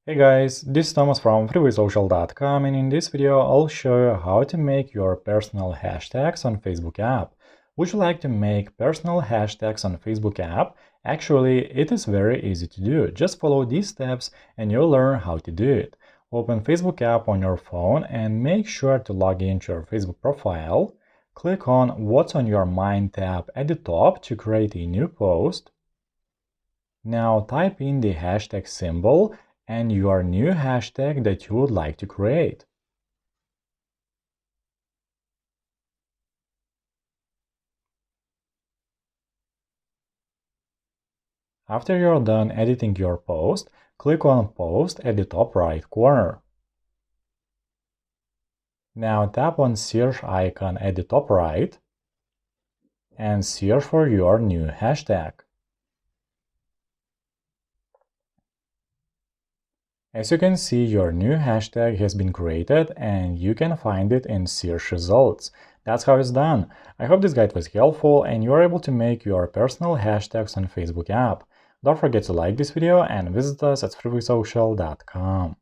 Hey guys, this is Thomas from freewaysocial.com, and in this video I'll show you how to make your personal hashtags on Facebook app. Would you like to make personal hashtags on Facebook app? Actually, it is very easy to do. Just follow these steps and you'll learn how to do it. Open Facebook app on your phone and make sure to log into your Facebook profile. Click on What's on Your Mind tab at the top to create a new post. Now type in the hashtag symbol and your new hashtag that you would like to create. After you're done editing your post, click on Post at the top right corner. Now tap on Search icon at the top right and search for your new hashtag. As you can see, your new hashtag has been created and you can find it in search results. That's how it's done. I hope this guide was helpful and you are able to make your personal hashtags on Facebook app. Don't forget to like this video and visit us at freewaysocial.com.